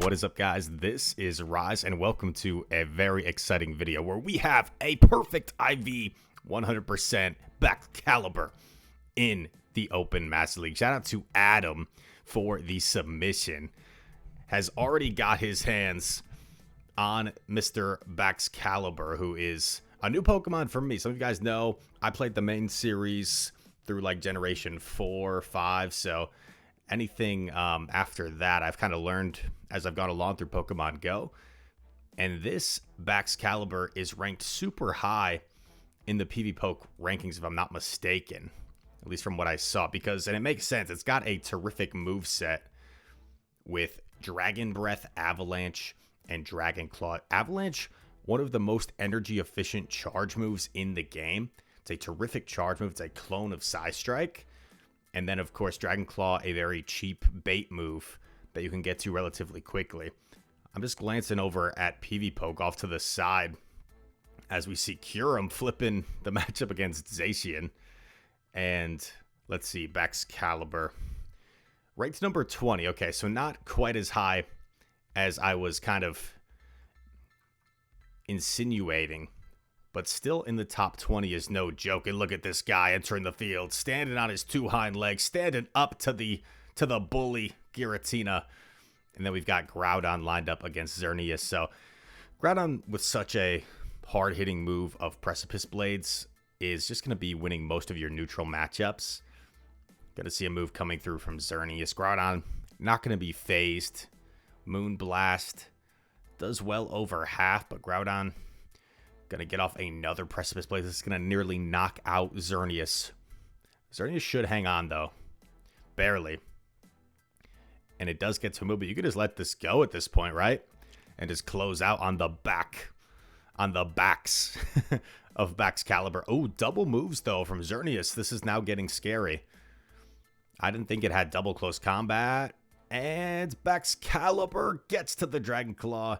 What is up, guys? This is Rise, and welcome to a very exciting video where we have a perfect IV 100% Baxcalibur in the Open Master League. Shout out to Adam for the submission. Has already got his hands on Mr. Baxcalibur, who is a new Pokemon for me. Some of you guys know I played the main series through like generation 4, 5, so anything after that I've kind of learned as I've gone along through Pokemon Go. And this Baxcalibur is ranked super high in the PvPoke rankings, if I'm not mistaken, at least from what I saw, and it makes sense. It's got a terrific moveset with Dragon Breath, Avalanche, and Dragon Claw. Avalanche, one of the most energy efficient charge moves in the game. It's a terrific charge move. It's a clone of Psystrike. And then, of course, Dragon Claw, a very cheap bait move that you can get to relatively quickly. I'm just glancing over at PvPoke off to the side as we see Kyurem flipping the matchup against Zacian. And let's see, Baxcalibur. Ranked number 20. Okay, so not quite as high as I was kind of insinuating, but still in the top 20 is no joke. And look at this guy entering the field, standing on his two hind legs, standing up to the bully Giratina. And then we've got Groudon lined up against Xerneas. So Groudon, with such a hard-hitting move of Precipice Blades, is just going to be winning most of your neutral matchups. Going to see a move coming through from Xerneas. Groudon not going to be phased. Moonblast does well over half, but Groudon going to get off another Precipice Blade. This is going to nearly knock out Xerneas. Xerneas should hang on, though. Barely. And it does get to a move, but you could just let this go at this point, right? And just close out on the backs of Baxcalibur. Oh, double moves, though, from Xerneas. This is now getting scary. I didn't think it had double close combat. And Baxcalibur gets to the Dragon Claw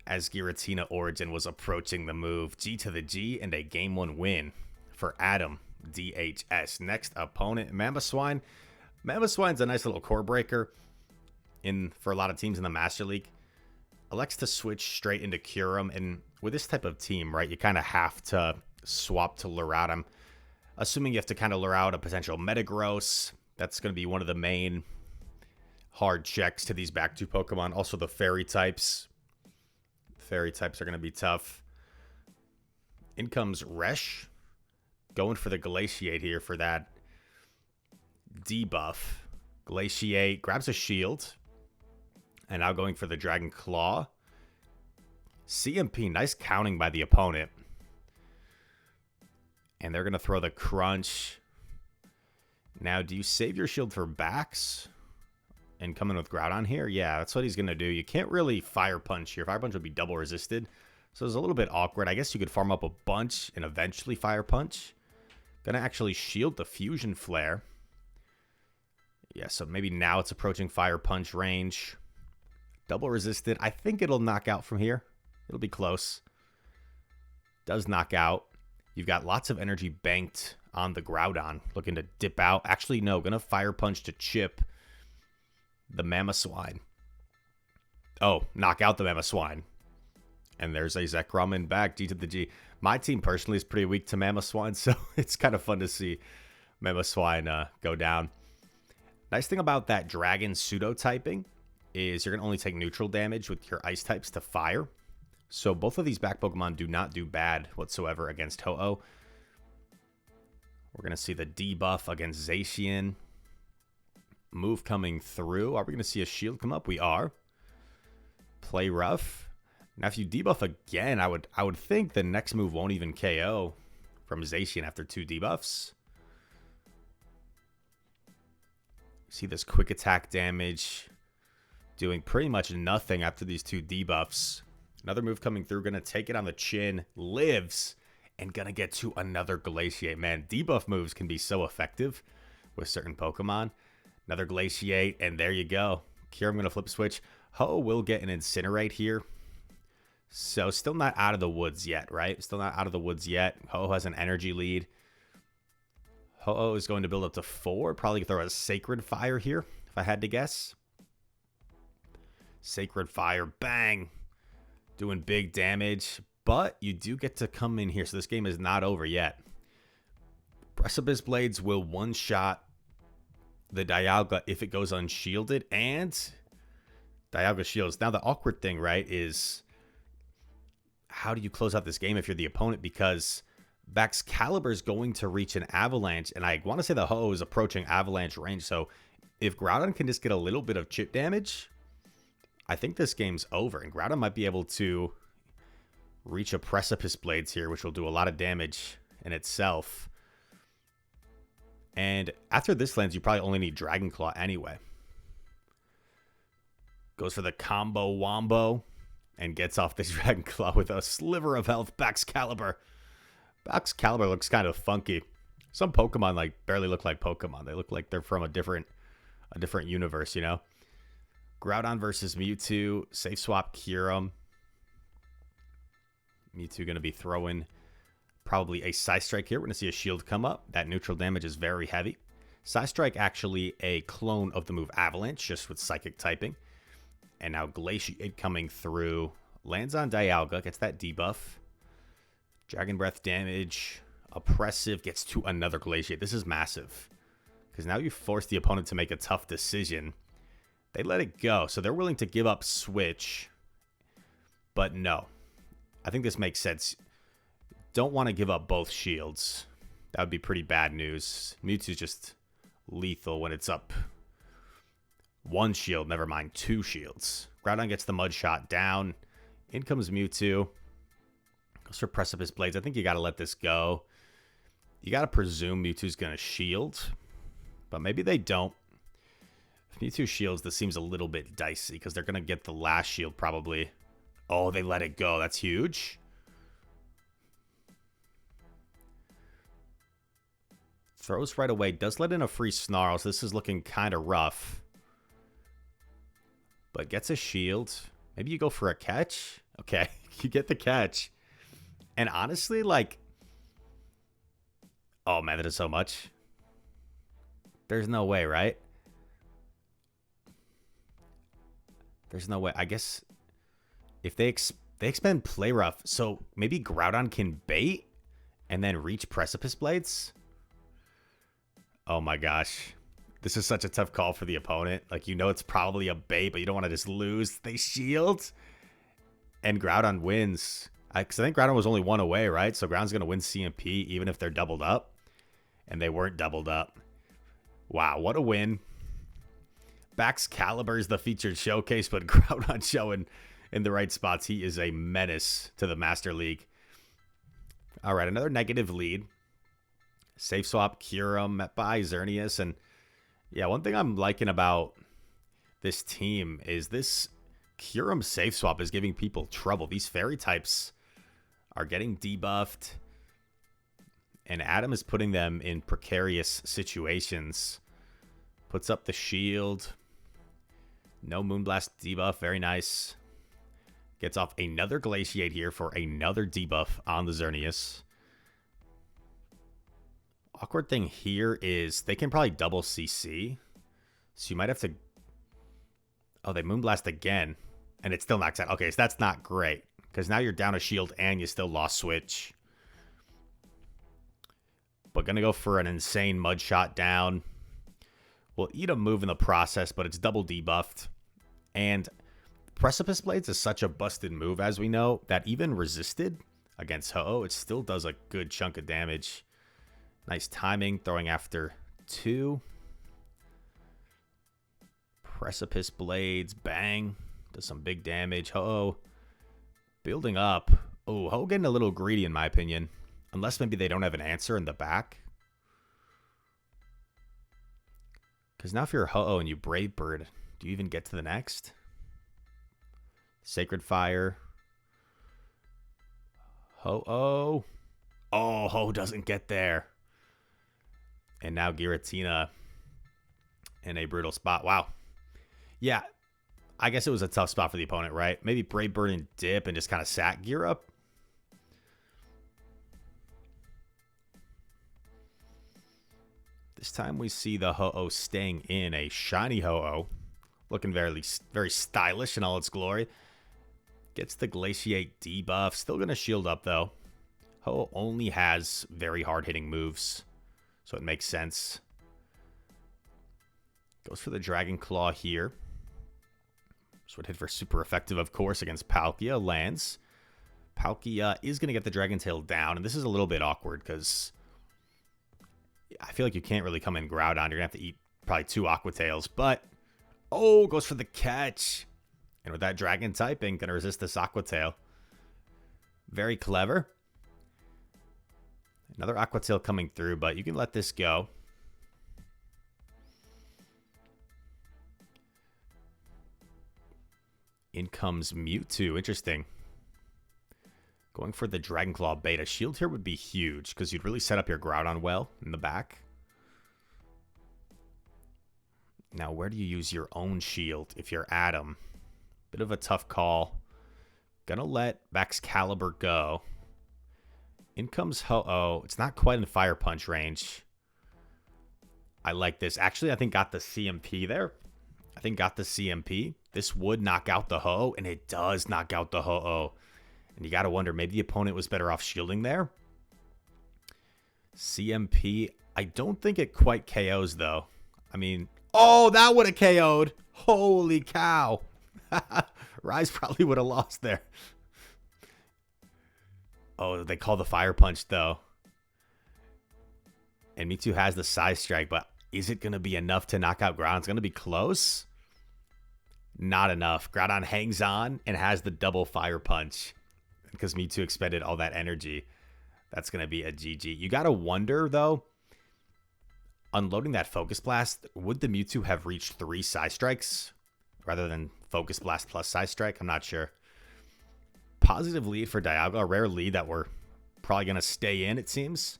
as Giratina Origin was approaching the move. G to the G and a Game 1 win for Adam DHS. Next opponent, Mamoswine. Mamoswine's a nice little core breaker for a lot of teams in the Master League. Elects to switch straight into Kyurem, and with this type of team, right, you kind of have to swap to lure out. I'm assuming you have to kind of lure out a potential Metagross. That's going to be one of the main hard checks to these back two Pokemon. Also the Fairy types. Fairy types are going to be tough. In comes Resh. Going for the Glaciate here for that debuff. Glaciate grabs a shield. And now going for the Dragon Claw. CMP, nice counting by the opponent. And they're going to throw the Crunch. Now, do you save your shield for Bax and come in with Groudon here? Yeah, that's what he's going to do. You can't really Fire Punch here. Fire Punch would be double resisted. So it's a little bit awkward. I guess you could farm up a bunch and eventually Fire Punch. Going to actually shield the Fusion Flare. Yeah, so maybe now it's approaching Fire Punch range. Double resisted. I think it'll knock out from here. It'll be close. Does knock out. You've got lots of energy banked on the Groudon. Looking to dip out. Actually, no. Going to Fire Punch to chip the Mamoswine. Oh, knock out the Mamoswine. And there's a Zekrom back. G to the G. My team personally is pretty weak to Mamoswine, so it's kind of fun to see Mamoswine go down. Nice thing about that Dragon pseudo-typing is you're going to only take neutral damage with your ice types to fire. So both of these back Pokemon do not do bad whatsoever against Ho-Oh. We're going to see the debuff against Zacian. Move coming through. Are we going to see a shield come up? We are. Play rough. Now, if you debuff again, I would think the next move won't even KO from Zacian after 2 debuffs. See this quick attack damage doing pretty much nothing after these 2 debuffs. Another move coming through. Going to take it on the chin. Lives. And going to get to another Glaciate. Man, debuff moves can be so effective with certain Pokemon. Another Glaciate. And there you go. Kyurem going to flip switch. Ho will get an Incinerate here. So still not out of the woods yet, right? Still not out of the woods yet. Ho has an energy lead. Ho-Oh is going to build up to 4. Probably throw a Sacred Fire here, if I had to guess. Sacred Fire, bang. Doing big damage, but you do get to come in here. So this game is not over yet. Precipice Blades will one-shot the Dialga if it goes unshielded, and Dialga shields. Now the awkward thing, right, is how do you close out this game if you're the opponent? Because Baxcalibur is going to reach an Avalanche, and I want to say the Ho-Oh is approaching Avalanche range. So if Groudon can just get a little bit of chip damage, I think this game's over. And Groudon might be able to reach a Precipice Blades here, which will do a lot of damage in itself. And after this lands, you probably only need Dragon Claw anyway. Goes for the combo wombo and gets off this Dragon Claw with a sliver of health. Baxcalibur. Baxcalibur looks kind of funky. Some Pokemon like barely look like Pokemon. They look like they're from a different universe, you know? Groudon versus Mewtwo. Safe swap Kyurem. Mewtwo going to be throwing probably a Side Strike here. We're going to see a shield come up. That neutral damage is very heavy. Side Strike actually a clone of the move Avalanche, just with Psychic typing. And now Glaciate coming through. Lands on Dialga, gets that debuff. Dragon Breath damage. Oppressive gets to another Glaciate. This is massive, because now you force the opponent to make a tough decision. They let it go, so they're willing to give up Switch. But no. I think this makes sense. Don't want to give up both shields. That would be pretty bad news. Mewtwo's just lethal when it's up. One shield, never mind, two shields. Groudon gets the Mud Shot down. In comes Mewtwo. Goes for Precipice Blades. I think you got to let this go. You got to presume Mewtwo's going to shield. But maybe they don't. If Mewtwo shields, this seems a little bit dicey, because they're going to get the last shield probably. Oh, they let it go. That's huge. Throws right away. Does let in a free Snarl, so this is looking kind of rough. But gets a shield. Maybe you go for a catch. Okay, you get the catch. And honestly, like... Oh, man, that is so much. There's no way, right? There's no way. I guess if they expend Play Rough, so maybe Groudon can bait and then reach Precipice Blades? Oh my gosh. This is such a tough call for the opponent. Like, you know it's probably a bait, but you don't want to just lose. They shield, and Groudon wins. Because I think Groudon was only one away, right? So Groudon's going to win CMP even if they're doubled up. And they weren't doubled up. Wow, what a win. Baxcalibur is the featured showcase, but Groudon showing in the right spots. He is a menace to the Master League. All right, another negative lead. Safe swap Kyurem met by Xerneas. And yeah, one thing I'm liking about this team is this Kyurem safe swap is giving people trouble. These fairy types are getting debuffed, and Adam is putting them in precarious situations. Puts up the shield. No Moonblast debuff. Very nice. Gets off another Glaciate here for another debuff on the Xerneas. Awkward thing here is they can probably double CC. So you might have to... Oh, they Moonblast again. And it still knocks out. Okay, so that's not great, because now you're down a shield and you still lost Switch. But going to go for an insane Mud Shot down. We'll eat a move in the process, but it's double debuffed. And Precipice Blades is such a busted move, as we know, that even resisted against Ho-Oh, it still does a good chunk of damage. Nice timing, throwing after 2. Precipice Blades, bang. Does some big damage. Ho-Oh building up. Oh, Ho-Oh getting a little greedy in my opinion. Unless maybe they don't have an answer in the back. Because now if you're Ho-Oh and you Brave Bird, do you even get to the next? Sacred Fire. Ho-Oh. Oh, Ho doesn't get there. And now Giratina in a brutal spot. Wow. Yeah, I guess it was a tough spot for the opponent, right? Maybe Brave Bird and dip and just kind of sat gear up. This time we see the Ho-Oh staying in, a shiny Ho-Oh. Looking very stylish in all its glory. Gets the Glaciate debuff. Still going to shield up, though. Ho only has very hard-hitting moves, so it makes sense. Goes for the Dragon Claw here. This would hit for super effective, of course, against Palkia. Lands. Palkia is going to get the Dragon Tail down, and this is a little bit awkward because I feel like you can't really come in Groudon. You're going to have to eat probably 2 Aqua Tails, but oh, goes for the catch. And with that Dragon typing, going to resist this Aqua Tail. Very clever. Another Aqua Tail coming through, but you can let this go. In comes Mewtwo. Interesting. Going for the Dragon Claw beta. Shield here would be huge because you'd really set up your Groudon well in the back. Now, where do you use your own shield if you're Adam? Bit of a tough call. Gonna let Baxcalibur go. In comes Ho-Oh. It's not quite in Fire Punch range. I like this. Actually, I think got the CMP there. I think got the CMP. This would knock out the Ho-Oh, and it does knock out the Ho-Oh. And you got to wonder, maybe the opponent was better off shielding there. CMP. I don't think it quite KOs, though. I mean, oh, that would have KO'd. Holy cow. Rise probably would have lost there. Oh, they call the Fire Punch, though. And Mewtwo has the Side Strike, but is it going to be enough to knock out Groudon? It's going to be close. Not enough. Groudon hangs on and has the double Fire Punch because Mewtwo expended all that energy. That's going to be a GG. You got to wonder, though, unloading that Focus Blast, would the Mewtwo have reached 3 Side Strikes rather than Focus Blast plus Side Strike? I'm not sure. Positive lead for Dialga, a rare lead that we're probably going to stay in, it seems.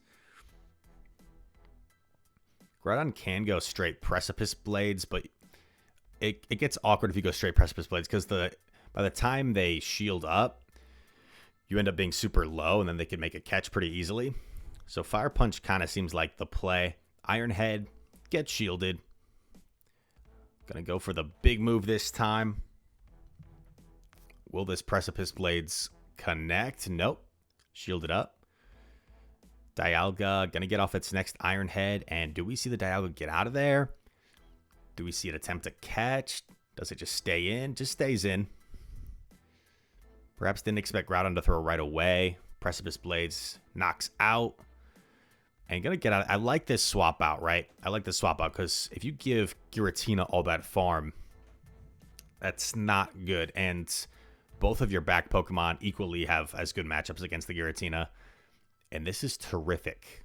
Groudon can go straight Precipice Blades, but it gets awkward if you go straight Precipice Blades because by the time they shield up, you end up being super low, and then they can make a catch pretty easily. So Fire Punch kind of seems like the play. Iron Head, get shielded. Gonna go for the big move this time. Will this Precipice Blades connect? Nope. Shielded up. Dialga gonna get off its next Iron Head. And do we see the Dialga get out of there? Do we see it attempt to catch? Does it just stay in? Just stays in. Perhaps didn't expect Groudon to throw right away. Precipice Blades knocks out. And gonna get out. I like this swap out, right? I like this swap out because if you give Giratina all that farm, that's not good. And both of your back Pokemon equally have as good matchups against the Giratina. And this is terrific.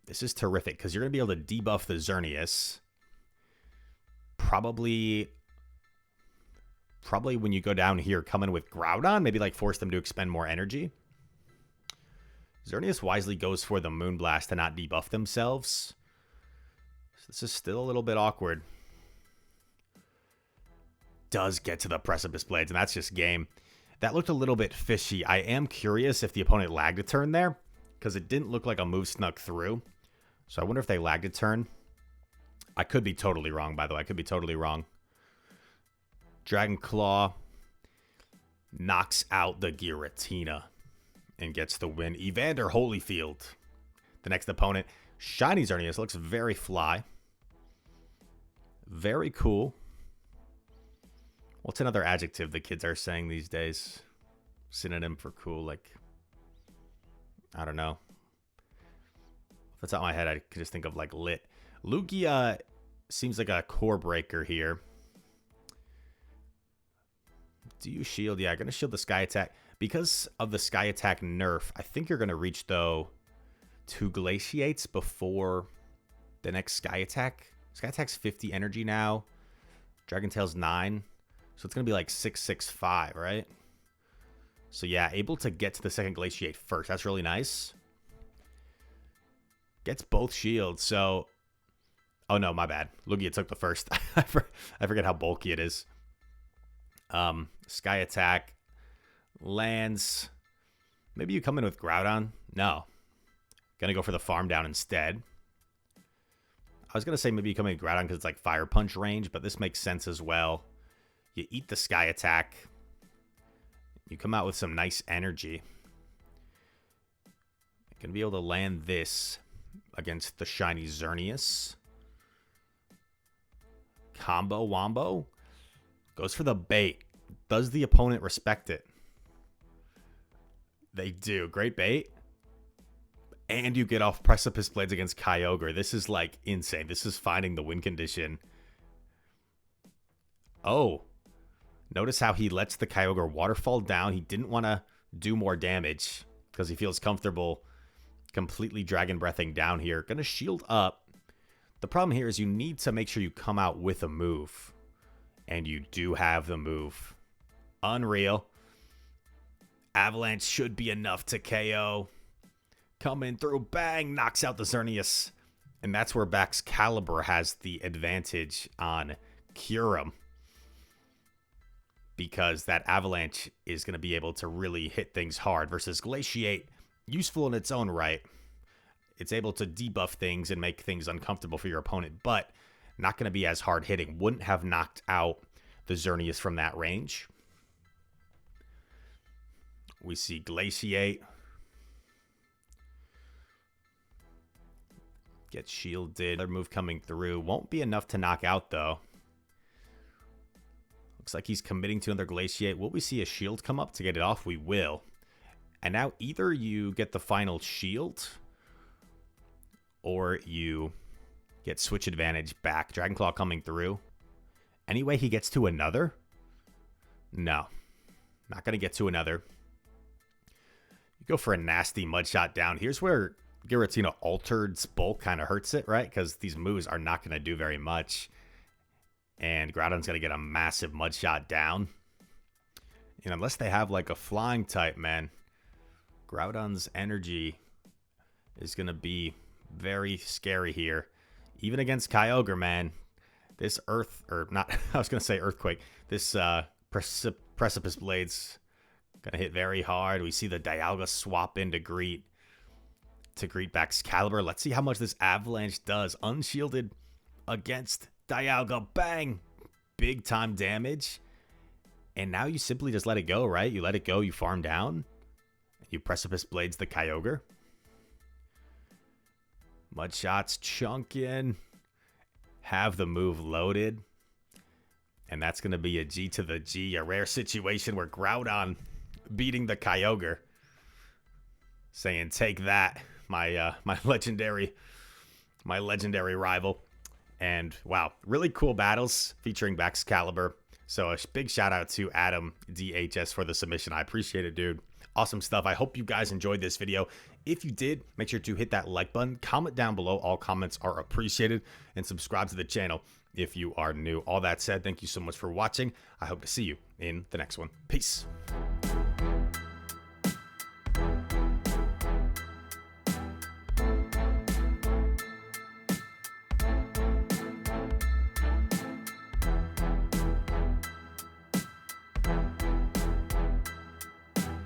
This is terrific because you're going to be able to debuff the Xerneas. Probably when you go down here, come in with Groudon, maybe like force them to expend more energy. Xerneas wisely goes for the Moonblast to not debuff themselves. So this is still a little bit awkward. Does get to the Precipice Blades, and that's just game. That looked a little bit fishy. I am curious if the opponent lagged a turn there, because it didn't look like a move snuck through. So I wonder if they lagged a turn. I could be totally wrong, by the way. I could be totally wrong. Dragon Claw knocks out the Giratina and gets the win. Evander Holyfield, the next opponent. Shiny Xerneas looks very fly. Very cool. What's another adjective the kids are saying these days? Synonym for cool, like, I don't know. Off the top of my head, I could just think of like lit. Lugia seems like a core breaker here. Do you shield? Yeah, I'm going to shield the Sky Attack. Because of the Sky Attack nerf, I think you're going to reach, though, 2 Glaciates before the next Sky Attack. Sky Attack's 50 energy now. Dragon Tail's 9. So it's going to be like 665, right? So yeah, able to get to the second Glaciate first. That's really nice. Gets both shields, so... Oh no, my bad. Lugia took the first. I forget how bulky it is. Sky Attack lands. Maybe you come in with Groudon. No. Gonna go for the farm down instead. I was going to say maybe coming Groudon because it's like Fire Punch range, but this makes sense as well. You eat the Sky Attack. You come out with some nice energy. You're going to be able to land this against the shiny Xerneas. Combo Wombo. Goes for the bait. Does the opponent respect it? They do. Great bait. And you get off Precipice Blades against Kyogre. This is like insane. This is finding the win condition. Oh. Notice how he lets the Kyogre waterfall down. He didn't want to do more damage because he feels comfortable completely Dragon Breathing down here. Going to shield up. The problem here is you need to make sure you come out with a move. And you do have the move. Unreal. Avalanche should be enough to KO. Coming through, bang, knocks out the Xerneas. And that's where Baxcalibur has the advantage on Kyurem. Because that Avalanche is going to be able to really hit things hard. Versus Glaciate, useful in its own right. It's able to debuff things and make things uncomfortable for your opponent. But not going to be as hard hitting. Wouldn't have knocked out the Xerneas from that range. We see Glaciate. Get shielded. Another move coming through. Won't be enough to knock out, though. Looks like he's committing to another Glaciate. Will we see a shield come up to get it off? We will. And now either you get the final shield, or you get switch advantage back. Dragon Claw coming through. Anyway, he gets to another? No. Not going to get to another. You go for a nasty Mud Shot down. Here's where Giratina Altered's bulk kind of hurts it, right? Because these moves are not going to do very much. And Groudon's going to get a massive Mud Shot down. And unless they have like a flying type, man, Groudon's energy is going to be very scary here. Even against Kyogre, man. This Earth, or not, I was going to say Earthquake. This Precipice Blades going to hit very hard. We see the Dialga swap in to greet Baxcalibur. Let's see how much this Avalanche does. Unshielded against Dialga. Bang! Big time damage. And now you simply just let it go, right? You let it go, you farm down. You Precipice Blades the Kyogre. Mud Shots chunking. Have the move loaded. And that's going to be a G to the G. A rare situation where Groudon beating the Kyogre. Saying, take that, my legendary rival. And wow, really cool battles featuring Baxcalibur. So a big shout out to Adam DHS for the submission. I appreciate it, dude. Awesome stuff. I hope you guys enjoyed this video. If you did, make sure to hit that like button. Comment down below. All comments are appreciated. And subscribe to the channel if you are new. All that said, thank you so much for watching. I hope to see you in the next one. Peace.